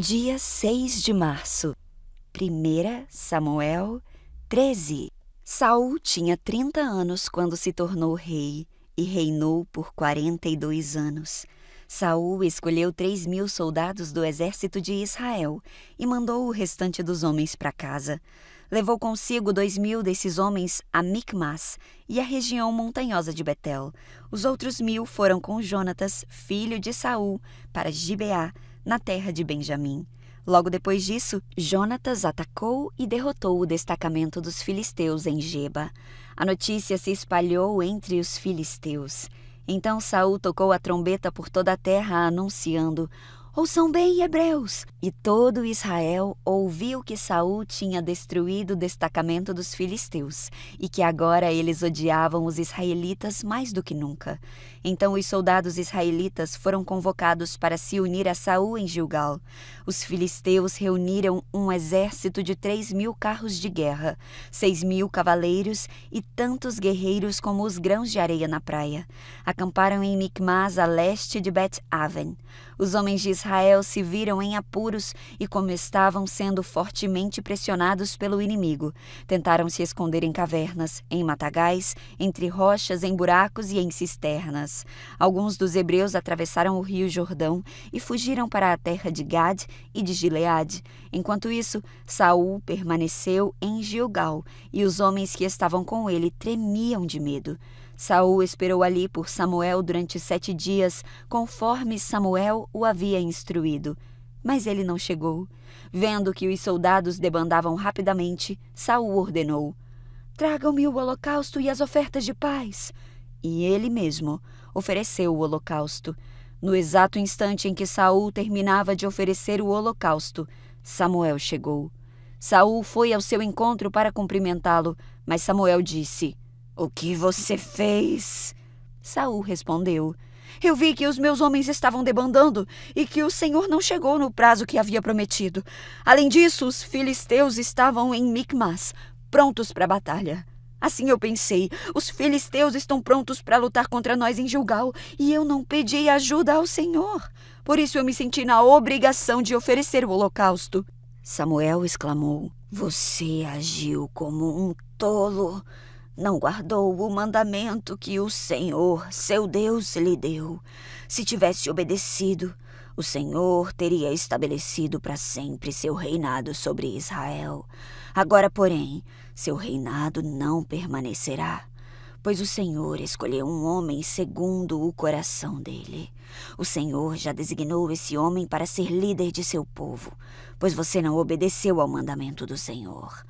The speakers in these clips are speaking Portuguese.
Dia 6 de março, 1 Samuel 13. Saul tinha 30 anos quando se tornou rei e reinou por 42 anos. Saul escolheu 3.000 soldados do exército de Israel e mandou o restante dos homens para casa. Levou consigo 2.000 desses homens a Micmas e a região montanhosa de Betel. Os outros 1.000 foram com Jonatas, filho de Saul, para Gibeá, na terra de Benjamim. Logo depois disso, Jonatas atacou e derrotou o destacamento dos filisteus em Geba. A notícia se espalhou entre os filisteus. Então Saul tocou a trombeta por toda a terra, anunciando: "Ouçam bem, hebreus!" E todo Israel ouviu que Saul tinha destruído o destacamento dos filisteus e que agora eles odiavam os israelitas mais do que nunca. Então os soldados israelitas foram convocados para se unir a Saul em Gilgal. Os filisteus reuniram um exército de 3.000 carros de guerra, 6.000 cavaleiros e tantos guerreiros como os grãos de areia na praia. Acamparam em Micmas, a leste de Bet-Aven. Os homens de Israel se viram em apuros e, como estavam sendo fortemente pressionados pelo inimigo, tentaram se esconder em cavernas, em matagais, entre rochas, em buracos e em cisternas. Alguns dos hebreus atravessaram o rio Jordão e fugiram para a terra de Gade e de Gileade. Enquanto isso, Saul permaneceu em Gilgal e os homens que estavam com ele tremiam de medo. Saul esperou ali por Samuel durante 7 dias, conforme Samuel o havia instruído. Mas ele não chegou. Vendo que os soldados debandavam rapidamente, Saul ordenou: "Tragam-me o holocausto e as ofertas de paz." E ele mesmo ofereceu o holocausto. No exato instante em que Saul terminava de oferecer o holocausto, Samuel chegou. Saul foi ao seu encontro para cumprimentá-lo, mas Samuel disse: "O que você fez?" Saul respondeu: "Eu vi que os meus homens estavam debandando e que o Senhor não chegou no prazo que havia prometido. Além disso, os filisteus estavam em Micmas, prontos para a batalha. Assim eu pensei, os filisteus estão prontos para lutar contra nós em Gilgal e eu não pedi ajuda ao Senhor. Por isso eu me senti na obrigação de oferecer o holocausto." Samuel exclamou: "Você agiu como um tolo. Não guardou o mandamento que o Senhor, seu Deus, lhe deu. Se tivesse obedecido, o Senhor teria estabelecido para sempre seu reinado sobre Israel. Agora, porém, seu reinado não permanecerá, pois o Senhor escolheu um homem segundo o coração dele. O Senhor já designou esse homem para ser líder de seu povo, pois você não obedeceu ao mandamento do Senhor."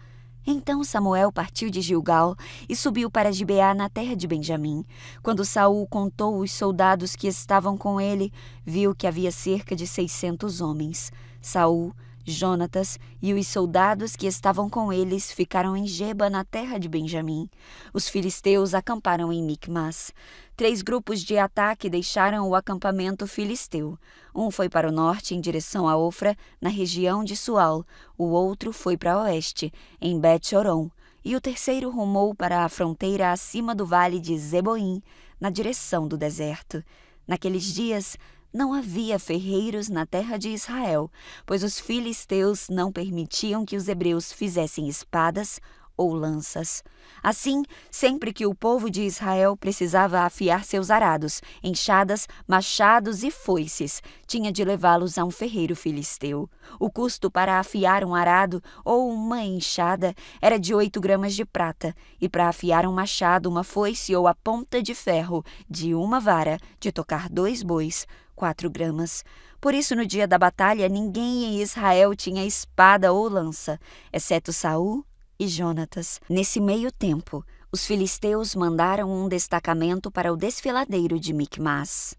Então Samuel partiu de Gilgal e subiu para Gibeá, na terra de Benjamim. Quando Saul contou os soldados que estavam com ele, viu que havia cerca de 600 homens. Saul, Jonatas e os soldados que estavam com eles ficaram em Geba, na terra de Benjamim. Os filisteus acamparam em Micmas. 3 grupos de ataque deixaram o acampamento filisteu. Um foi para o norte, em direção a Ofra, na região de Sual. O outro foi para o oeste, em Bet-Horon. E o terceiro rumou para a fronteira acima do vale de Zeboim, na direção do deserto. Naqueles dias, não havia ferreiros na terra de Israel, pois os filisteus não permitiam que os hebreus fizessem espadas ou lanças. Assim, sempre que o povo de Israel precisava afiar seus arados, enxadas, machados e foices, tinha de levá-los a um ferreiro filisteu. O custo para afiar um arado ou uma enxada era de 8 gramas de prata, e para afiar um machado, uma foice ou a ponta de ferro de uma vara de tocar 2 bois, 4 gramas. Por isso, no dia da batalha, ninguém em Israel tinha espada ou lança, exceto Saul e Jonatas. Nesse meio tempo, os filisteus mandaram um destacamento para o desfiladeiro de Micmas.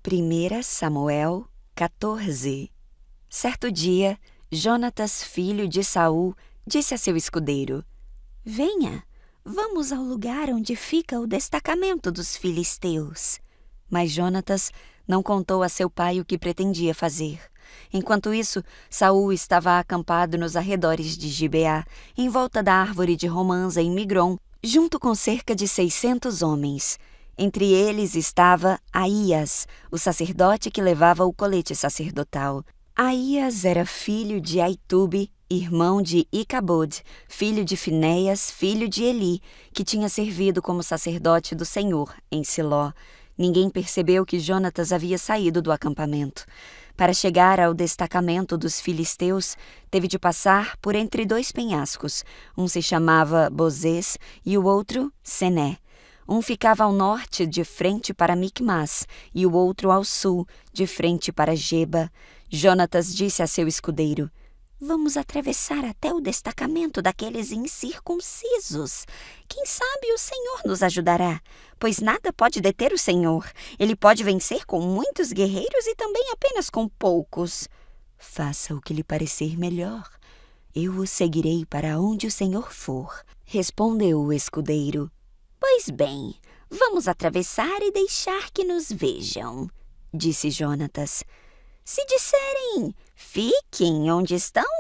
1 Samuel 14. Certo dia, Jonatas, filho de Saul, disse a seu escudeiro: "Venha, vamos ao lugar onde fica o destacamento dos filisteus." Mas Jonatas não contou a seu pai o que pretendia fazer. Enquanto isso, Saul estava acampado nos arredores de Gibeá, em volta da árvore de romãs em Migron, junto com cerca de 600 homens. Entre eles estava Aías, o sacerdote que levava o colete sacerdotal. Aías era filho de Aitube, irmão de Icabode, filho de Finéias, filho de Eli, que tinha servido como sacerdote do Senhor em Siló. Ninguém percebeu que Jonatas havia saído do acampamento. Para chegar ao destacamento dos filisteus, teve de passar por entre dois penhascos. Um se chamava Bozês e o outro Sené. Um ficava ao norte, de frente para Micmas, e o outro ao sul, de frente para Geba. Jonatas disse a seu escudeiro: "Vamos atravessar até o destacamento daqueles incircuncisos. Quem sabe o Senhor nos ajudará, pois nada pode deter o Senhor. Ele pode vencer com muitos guerreiros e também apenas com poucos." "Faça o que lhe parecer melhor. Eu o seguirei para onde o Senhor for", respondeu o escudeiro. "Pois bem, vamos atravessar e deixar que nos vejam", disse Jonatas. "Se disserem, fiquem onde estão,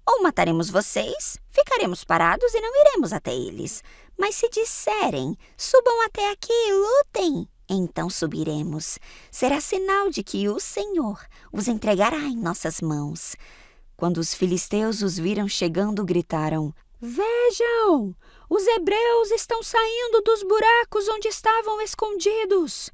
ou mataremos vocês, ficaremos parados e não iremos até eles. Mas se disserem, subam até aqui e lutem, então subiremos. Será sinal de que o Senhor os entregará em nossas mãos." Quando os filisteus os viram chegando, gritaram: "Vejam! Os hebreus estão saindo dos buracos onde estavam escondidos."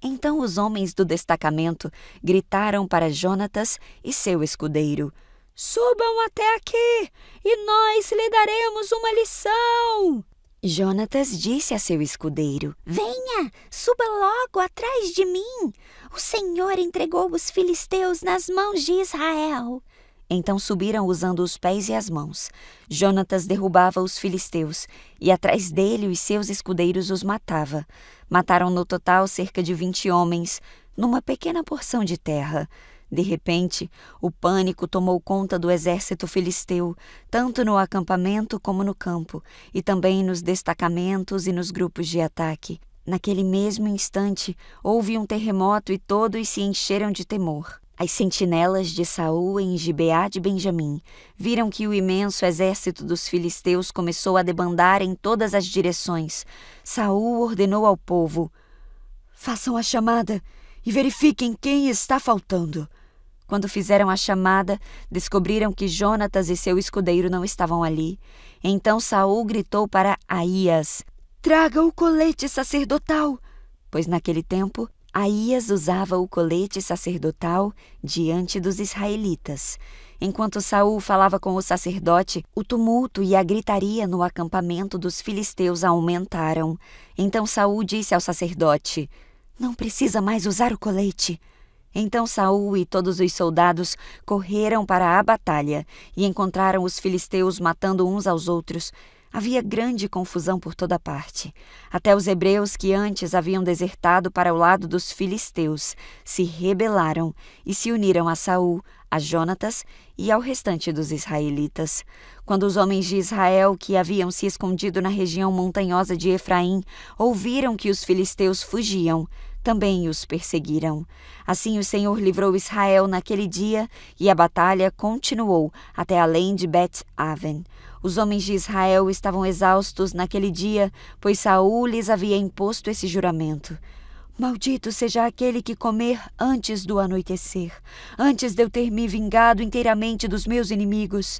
Então os homens do destacamento gritaram para Jonatas e seu escudeiro: "Subam até aqui e nós lhe daremos uma lição." Jonatas disse a seu escudeiro: "Venha, suba logo atrás de mim. O Senhor entregou os filisteus nas mãos de Israel." Então subiram usando os pés e as mãos. Jonatas derrubava os filisteus, e atrás dele os seus escudeiros os matava. Mataram no total cerca de 20 homens, numa pequena porção de terra. De repente, o pânico tomou conta do exército filisteu, tanto no acampamento como no campo, e também nos destacamentos e nos grupos de ataque. Naquele mesmo instante, houve um terremoto e todos se encheram de temor. As sentinelas de Saul em Gibeá de Benjamim viram que o imenso exército dos filisteus começou a debandar em todas as direções. Saul ordenou ao povo: "Façam a chamada e verifiquem quem está faltando." Quando fizeram a chamada, descobriram que Jonatas e seu escudeiro não estavam ali. Então Saul gritou para Aías: "Traga o colete sacerdotal!" Pois naquele tempo Aías usava o colete sacerdotal diante dos israelitas. Enquanto Saul falava com o sacerdote, o tumulto e a gritaria no acampamento dos filisteus aumentaram. Então Saul disse ao sacerdote: "Não precisa mais usar o colete." Então Saul e todos os soldados correram para a batalha e encontraram os filisteus matando uns aos outros. Havia grande confusão por toda parte. Até os hebreus que antes haviam desertado para o lado dos filisteus se rebelaram e se uniram a Saul, a Jonatas e ao restante dos israelitas. Quando os homens de Israel, que haviam se escondido na região montanhosa de Efraim, ouviram que os filisteus fugiam, também os perseguiram. Assim o Senhor livrou Israel naquele dia e a batalha continuou até além de Bet-Aven. Os homens de Israel estavam exaustos naquele dia, pois Saul lhes havia imposto esse juramento: "Maldito seja aquele que comer antes do anoitecer, antes de eu ter me vingado inteiramente dos meus inimigos."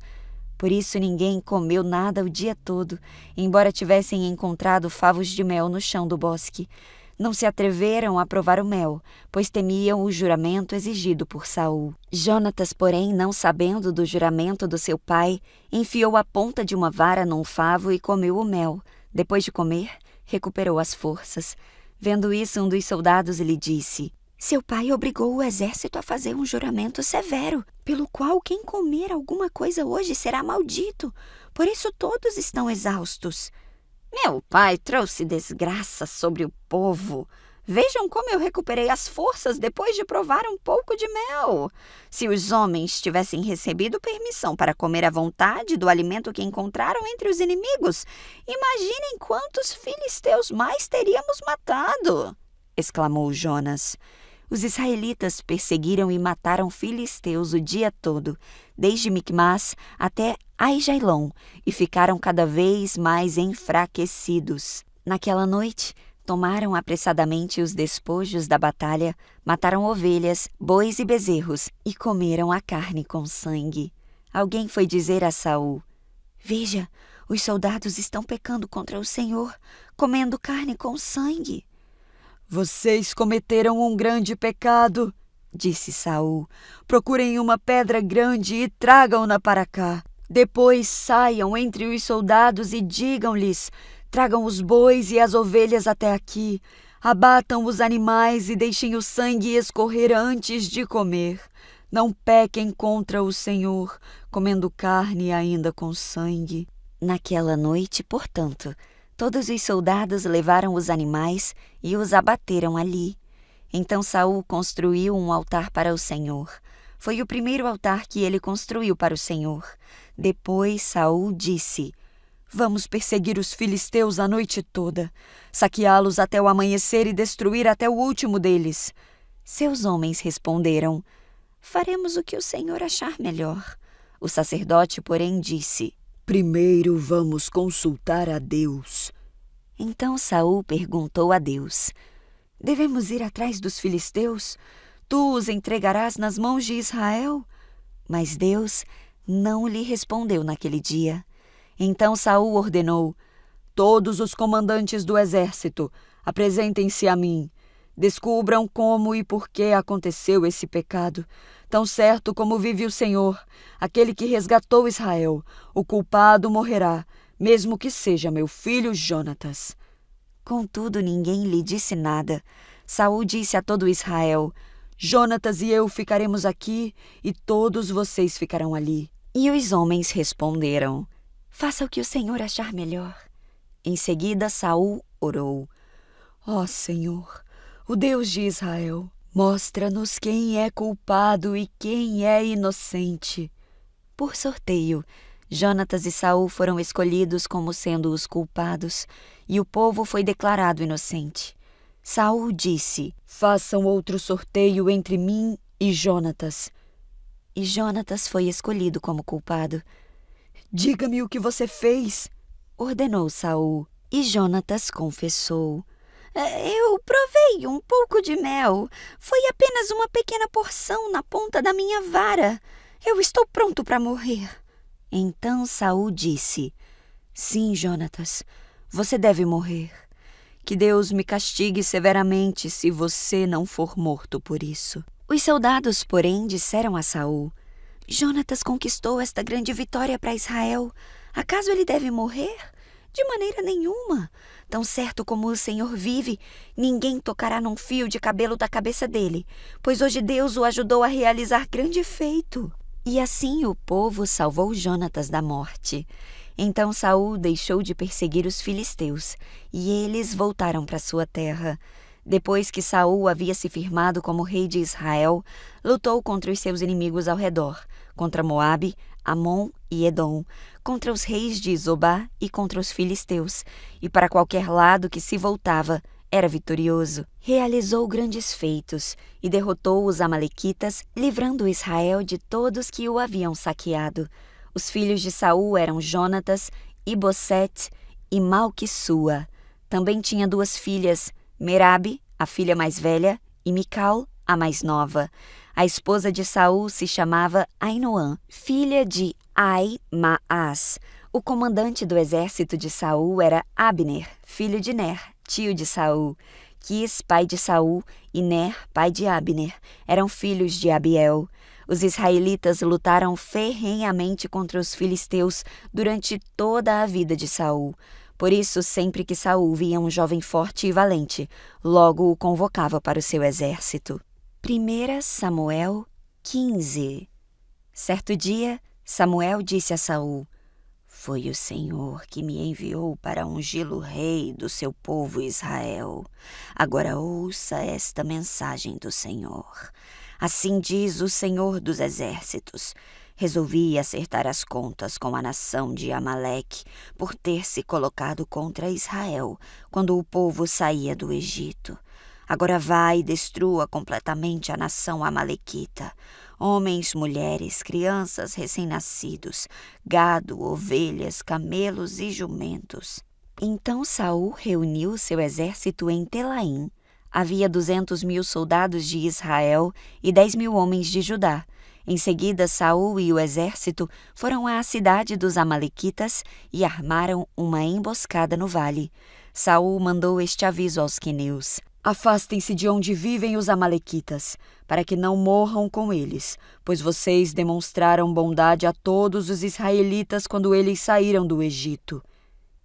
Por isso ninguém comeu nada o dia todo, embora tivessem encontrado favos de mel no chão do bosque. Não se atreveram a provar o mel, pois temiam o juramento exigido por Saul. Jonatas, porém, não sabendo do juramento do seu pai, enfiou a ponta de uma vara num favo e comeu o mel. Depois de comer, recuperou as forças. Vendo isso, um dos soldados lhe disse: "Seu pai obrigou o exército a fazer um juramento severo, pelo qual quem comer alguma coisa hoje será maldito. Por isso todos estão exaustos." "Meu pai trouxe desgraça sobre o povo. Vejam como eu recuperei as forças depois de provar um pouco de mel. Se os homens tivessem recebido permissão para comer à vontade do alimento que encontraram entre os inimigos, imaginem quantos filisteus mais teríamos matado!" exclamou Jonas. Os israelitas perseguiram e mataram filisteus o dia todo, desde Micmas até Aijalon, e ficaram cada vez mais enfraquecidos. Naquela noite, Tomaram apressadamente os despojos da batalha, mataram ovelhas, bois e bezerros e comeram a carne com sangue. Alguém foi dizer a Saul: Veja, os soldados estão pecando contra o Senhor, comendo carne com sangue. Vocês cometeram um grande pecado, disse Saul. Procurem uma pedra grande e tragam-na para cá. Depois saiam entre os soldados e digam-lhes: tragam os bois e as ovelhas até aqui. Abatam os animais e deixem o sangue escorrer antes de comer. Não pequem contra o Senhor, comendo carne ainda com sangue. Naquela noite, portanto, todos os soldados levaram os animais e os abateram ali. Então Saul construiu um altar para o Senhor. Foi o primeiro altar que ele construiu para o Senhor. Depois Saul disse: Vamos perseguir os filisteus a noite toda, saqueá-los até o amanhecer e destruir até o último deles. Seus homens responderam: Faremos o que o Senhor achar melhor. O sacerdote, porém, disse: Primeiro vamos consultar a Deus. Então Saul perguntou a Deus: Devemos ir atrás dos filisteus? Tu os entregarás nas mãos de Israel? Mas Deus não lhe respondeu naquele dia. Então Saul ordenou: Todos os comandantes do exército, apresentem-se a mim. Descubram como e por que aconteceu esse pecado. Tão certo como vive o Senhor, aquele que resgatou Israel, o culpado morrerá, mesmo que seja meu filho Jonatas. Contudo, ninguém lhe disse nada. Saul disse a todo Israel: Jonatas e eu ficaremos aqui, e todos vocês ficarão ali. E os homens responderam: Faça o que o Senhor achar melhor. Em seguida, Saul orou: Ó Senhor, o Deus de Israel, mostra-nos quem é culpado e quem é inocente. Por sorteio, Jonatas e Saul foram escolhidos como sendo os culpados, e o povo foi declarado inocente. Saul disse: Façam outro sorteio entre mim e Jonatas. E Jonatas foi escolhido como culpado. Diga-me o que você fez, ordenou Saul. E Jonatas confessou: Eu provei um pouco de mel. Foi apenas uma pequena porção na ponta da minha vara. Eu estou pronto para morrer. Então Saul disse: Sim, Jonatas, você deve morrer. Que Deus me castigue severamente se você não for morto por isso. Os soldados, porém, disseram a Saul: Jonatas conquistou esta grande vitória para Israel. Acaso ele deve morrer? De maneira nenhuma. Tão certo como o Senhor vive, ninguém tocará num fio de cabelo da cabeça dele, pois hoje Deus o ajudou a realizar grande feito. E assim o povo salvou Jonatas da morte. Então Saul deixou de perseguir os filisteus, e eles voltaram para sua terra. Depois que Saul havia se firmado como rei de Israel, lutou contra os seus inimigos ao redor, contra Moabe, Amon e Edom, contra os reis de Zobá e contra os filisteus, e para qualquer lado que se voltava, era vitorioso. Realizou grandes feitos e derrotou os amalequitas, livrando Israel de todos que o haviam saqueado. Os filhos de Saul eram Jonatas, Ibosete e Malquissua. Também tinha 2 filhas, Merabe, a filha mais velha, e Mical, a mais nova. A esposa de Saul se chamava Ainoã, filha de Ai-Maás. O comandante do exército de Saul era Abner, filho de Ner, tio de Saul. Quis, pai de Saul, e Ner, pai de Abner, eram filhos de Abiel. Os israelitas lutaram ferrenhamente contra os filisteus durante toda a vida de Saul. Por isso, sempre que Saul via um jovem forte e valente, logo o convocava para o seu exército. 1 Samuel 15. Certo dia, Samuel disse a Saul: Foi o Senhor que me enviou para ungí-lo rei do seu povo Israel. Agora ouça esta mensagem do Senhor. Assim diz o Senhor dos Exércitos: Resolvi acertar as contas com a nação de Amaleque por ter se colocado contra Israel quando o povo saía do Egito. Agora vá e destrua completamente a nação amalequita. Homens, mulheres, crianças recém-nascidos, gado, ovelhas, camelos e jumentos. Então Saul reuniu seu exército em Telaim. Havia 200.000 soldados de Israel e 10.000 homens de Judá. Em seguida, Saul e o exército foram à cidade dos amalequitas e armaram uma emboscada no vale. Saul mandou este aviso aos queneus: Afastem-se de onde vivem os amalequitas, para que não morram com eles, pois vocês demonstraram bondade a todos os israelitas quando eles saíram do Egito.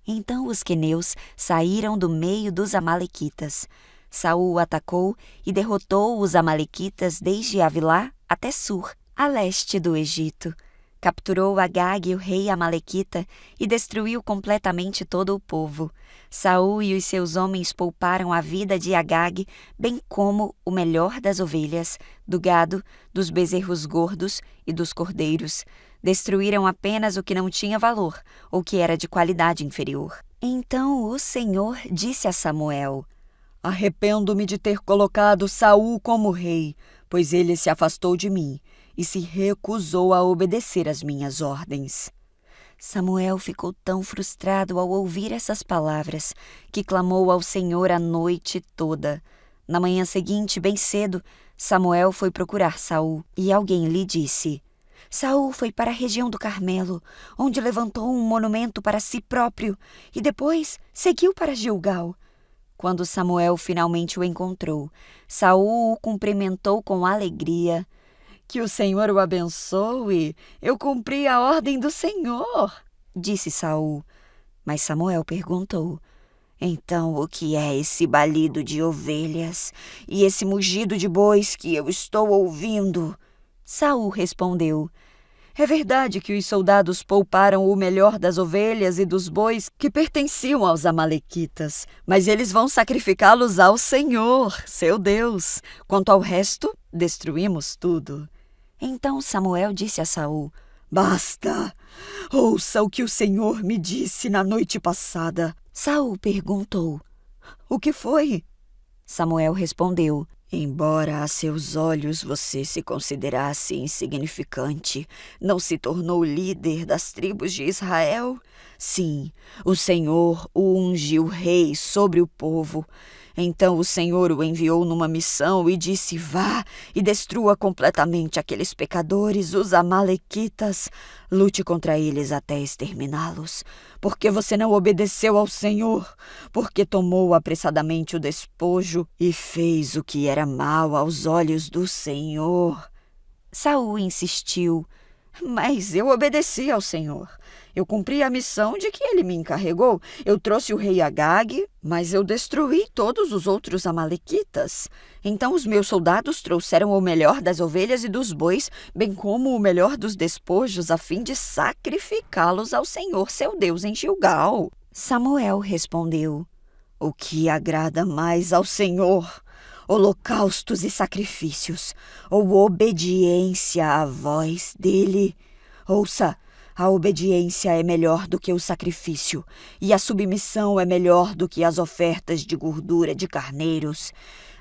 Então os queneus saíram do meio dos amalequitas. Saul atacou e derrotou os amalequitas desde Avilá até Sur, a leste do Egito. Capturou Agag, o rei amalequita, e destruiu completamente todo o povo. Saul e os seus homens pouparam a vida de Agag, bem como o melhor das ovelhas, do gado, dos bezerros gordos e dos cordeiros. Destruíram apenas o que não tinha valor ou que era de qualidade inferior. Então o Senhor disse a Samuel: Arrependo-me de ter colocado Saul como rei, pois ele se afastou de mim e se recusou a obedecer às minhas ordens. Samuel ficou tão frustrado ao ouvir essas palavras que clamou ao Senhor a noite toda. Na manhã seguinte, bem cedo, Samuel foi procurar Saul e alguém lhe disse: Saul foi para a região do Carmelo, onde levantou um monumento para si próprio e depois seguiu para Gilgal. Quando Samuel finalmente o encontrou, Saul o cumprimentou com alegria. Que o Senhor o abençoe. Eu cumpri a ordem do Senhor, disse Saul. Mas Samuel perguntou: Então o que é esse balido de ovelhas e esse mugido de bois que eu estou ouvindo? Saul respondeu: É verdade que os soldados pouparam o melhor das ovelhas e dos bois que pertenciam aos amalequitas, mas eles vão sacrificá-los ao Senhor, seu Deus. Quanto ao resto, destruímos tudo. Então Samuel disse a Saul: Basta! Ouça o que o Senhor me disse na noite passada. Saul perguntou: O que foi? Samuel respondeu: Embora a seus olhos você se considerasse insignificante, não se tornou líder das tribos de Israel? Sim, o Senhor o ungiu rei sobre o povo. Então o Senhor o enviou numa missão e disse: Vá e destrua completamente aqueles pecadores, os amalequitas. Lute contra eles até exterminá-los. Porque você não obedeceu ao Senhor, porque tomou apressadamente o despojo e fez o que era mal aos olhos do Senhor. Saul insistiu: Mas eu obedeci ao Senhor. Eu cumpri a missão de que ele me encarregou. Eu trouxe o rei Agag, mas eu destruí todos os outros amalequitas. Então os meus soldados trouxeram o melhor das ovelhas e dos bois, bem como o melhor dos despojos, a fim de sacrificá-los ao Senhor, seu Deus, em Gilgal. Samuel respondeu: O que agrada mais ao Senhor? Holocaustos e sacrifícios, ou obediência à voz dele? Ouça, a obediência é melhor do que o sacrifício, e a submissão é melhor do que as ofertas de gordura de carneiros.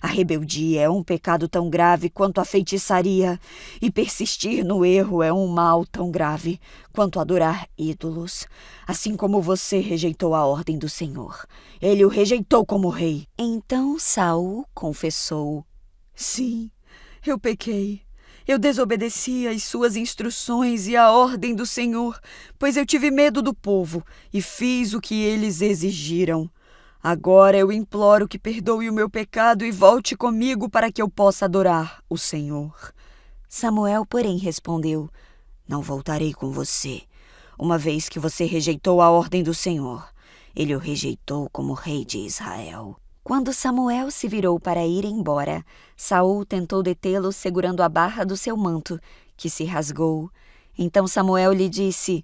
A rebeldia é um pecado tão grave quanto a feitiçaria, e persistir no erro é um mal tão grave quanto adorar ídolos. Assim como você rejeitou a ordem do Senhor, ele o rejeitou como rei. Então Saul confessou: Sim, eu pequei. Eu desobedeci às suas instruções e à ordem do Senhor, pois eu tive medo do povo e fiz o que eles exigiram. Agora eu imploro que perdoe o meu pecado e volte comigo para que eu possa adorar o Senhor. Samuel, porém, respondeu: Não voltarei com você, uma vez que você rejeitou a ordem do Senhor. Ele o rejeitou como rei de Israel. Quando Samuel se virou para ir embora, Saul tentou detê-lo segurando a barra do seu manto, que se rasgou. Então Samuel lhe disse: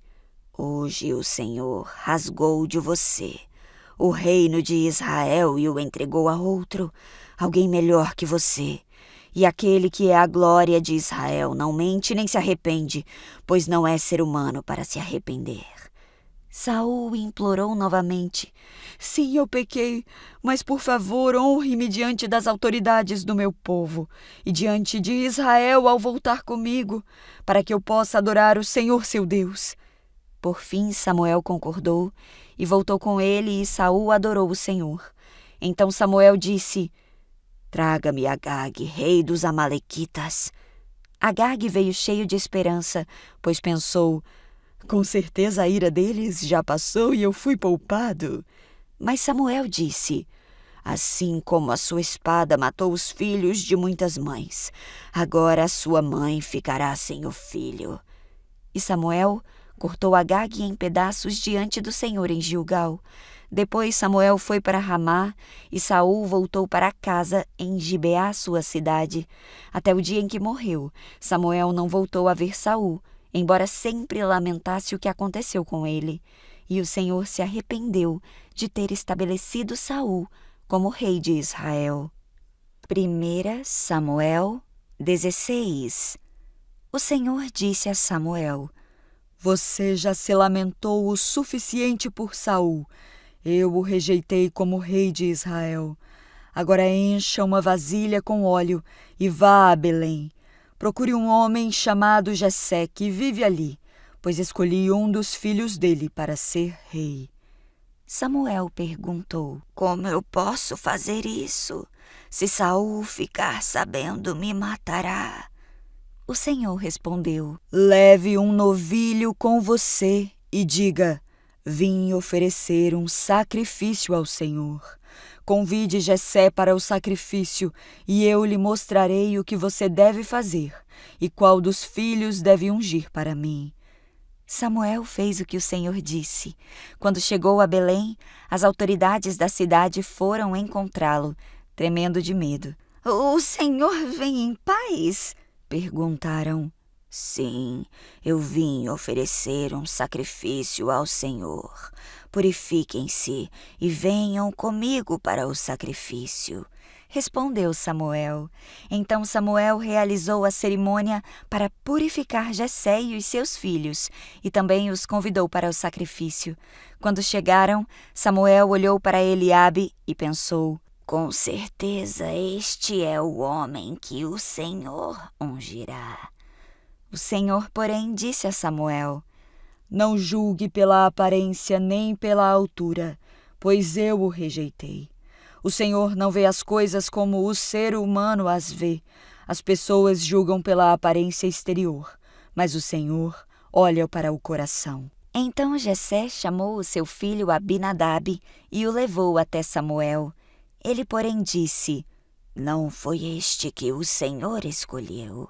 Hoje o Senhor rasgou de você o reino de Israel e o entregou a outro, alguém melhor que você. E aquele que é a glória de Israel não mente nem se arrepende, pois não é ser humano para se arrepender. Saul implorou novamente: Sim, eu pequei, mas por favor honre-me diante das autoridades do meu povo e diante de Israel ao voltar comigo, para que eu possa adorar o Senhor seu Deus. Por fim, Samuel concordou e voltou com ele, e Saul adorou o Senhor. Então Samuel disse: Traga-me Agag, rei dos Amalequitas. Agag veio cheio de esperança, pois pensou: com certeza a ira deles já passou e eu fui poupado. Mas Samuel disse: Assim como a sua espada matou os filhos de muitas mães, agora a sua mãe ficará sem o filho. E Samuel cortou Agag em pedaços diante do Senhor em Gilgal. Depois Samuel foi para Ramá, e Saul voltou para casa em Gibeá, sua cidade. Até o dia em que morreu, Samuel não voltou a ver Saul, embora sempre lamentasse o que aconteceu com ele. E o Senhor se arrependeu de ter estabelecido Saul como rei de Israel. 1 Samuel 16. O Senhor disse a Samuel: Você já se lamentou o suficiente por Saul. Eu o rejeitei como rei de Israel. Agora encha uma vasilha com óleo e vá a Belém. Procure um homem chamado Jessé, que vive ali, pois escolhi um dos filhos dele para ser rei. Samuel perguntou: Como eu posso fazer isso? Se Saul ficar sabendo, me matará. O Senhor respondeu: Leve um novilho com você e diga: Vim oferecer um sacrifício ao Senhor. Convide Jessé para o sacrifício, e eu lhe mostrarei o que você deve fazer e qual dos filhos deve ungir para mim. Samuel fez o que o Senhor disse. Quando chegou a Belém, as autoridades da cidade foram encontrá-lo, tremendo de medo. O Senhor vem em paz? Perguntaram. Sim, eu vim oferecer um sacrifício ao Senhor. Purifiquem-se e venham comigo para o sacrifício. Respondeu Samuel. Então Samuel realizou a cerimônia para purificar Jessé e os seus filhos, e também os convidou para o sacrifício. Quando chegaram, Samuel olhou para Eliabe e pensou: com certeza este é o homem que o Senhor ungirá. O Senhor, porém, disse a Samuel: Não julgue pela aparência nem pela altura, pois eu o rejeitei. O Senhor não vê as coisas como o ser humano as vê. As pessoas julgam pela aparência exterior, mas o Senhor olha para o coração. Então Jessé chamou o seu filho Abinadab e o levou até Samuel. Ele, porém, disse: Não foi este que o Senhor escolheu.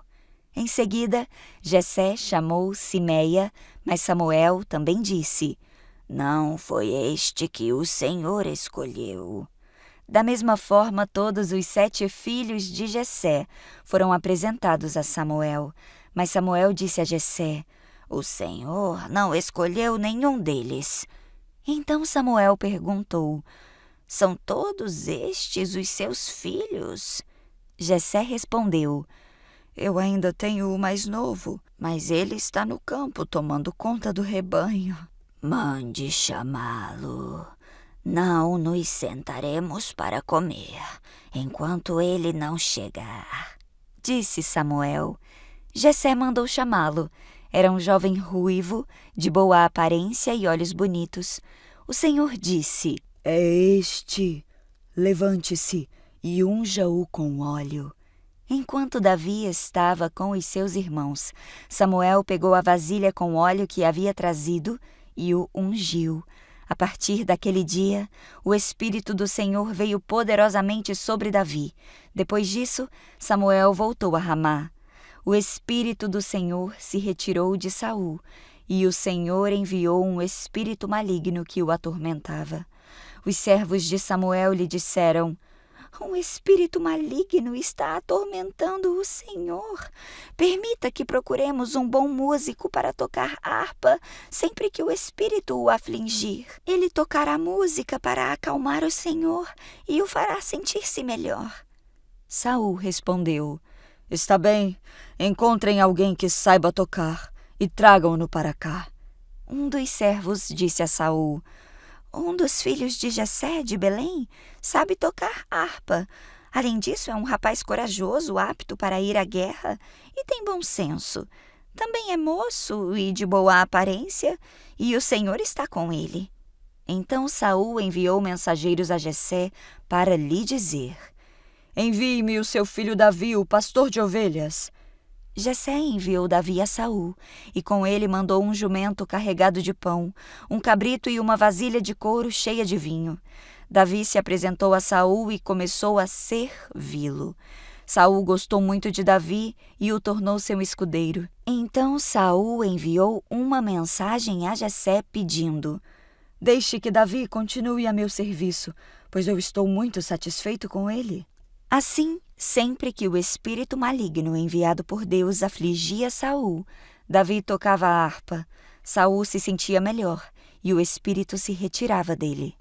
Em seguida, Jessé chamou Simeia, mas Samuel também disse: Não foi este que o Senhor escolheu. Da mesma forma, todos os 7 filhos de Jessé foram apresentados a Samuel. Mas Samuel disse a Jessé: O Senhor não escolheu nenhum deles. Então Samuel perguntou: São todos estes os seus filhos? Jessé respondeu: Eu ainda tenho o mais novo, mas ele está no campo tomando conta do rebanho. Mande chamá-lo. Não nos sentaremos para comer, enquanto ele não chegar, disse Samuel. Jessé mandou chamá-lo. Era um jovem ruivo, de boa aparência e olhos bonitos. O Senhor disse: É este. Levante-se e unja-o com óleo. Enquanto Davi estava com os seus irmãos, Samuel pegou a vasilha com óleo que havia trazido e o ungiu. A partir daquele dia, o Espírito do Senhor veio poderosamente sobre Davi. Depois disso, Samuel voltou a Ramá. O Espírito do Senhor se retirou de Saul, e o Senhor enviou um espírito maligno que o atormentava. Os servos de Samuel lhe disseram: Um espírito maligno está atormentando o Senhor. Permita que procuremos um bom músico para tocar harpa sempre que o espírito o afligir. Ele tocará música para acalmar o Senhor e o fará sentir-se melhor. Saul respondeu: Está bem, encontrem alguém que saiba tocar e tragam-no para cá. Um dos servos disse a Saul: Um dos filhos de Jessé de Belém sabe tocar harpa. Além disso, é um rapaz corajoso, apto para ir à guerra e tem bom senso. Também é moço e de boa aparência, e o Senhor está com ele. Então Saul enviou mensageiros a Jessé para lhe dizer: Envie-me o seu filho Davi, o pastor de ovelhas. Jessé enviou Davi a Saul, e com ele mandou um jumento carregado de pão, um cabrito e uma vasilha de couro cheia de vinho. Davi se apresentou a Saul e começou a servi-lo. Saul gostou muito de Davi e o tornou seu escudeiro. Então Saul enviou uma mensagem a Jessé pedindo: Deixe que Davi continue a meu serviço, pois eu estou muito satisfeito com ele. Assim, sempre que o espírito maligno enviado por Deus afligia Saul, Davi tocava a harpa. Saul se sentia melhor e o espírito se retirava dele.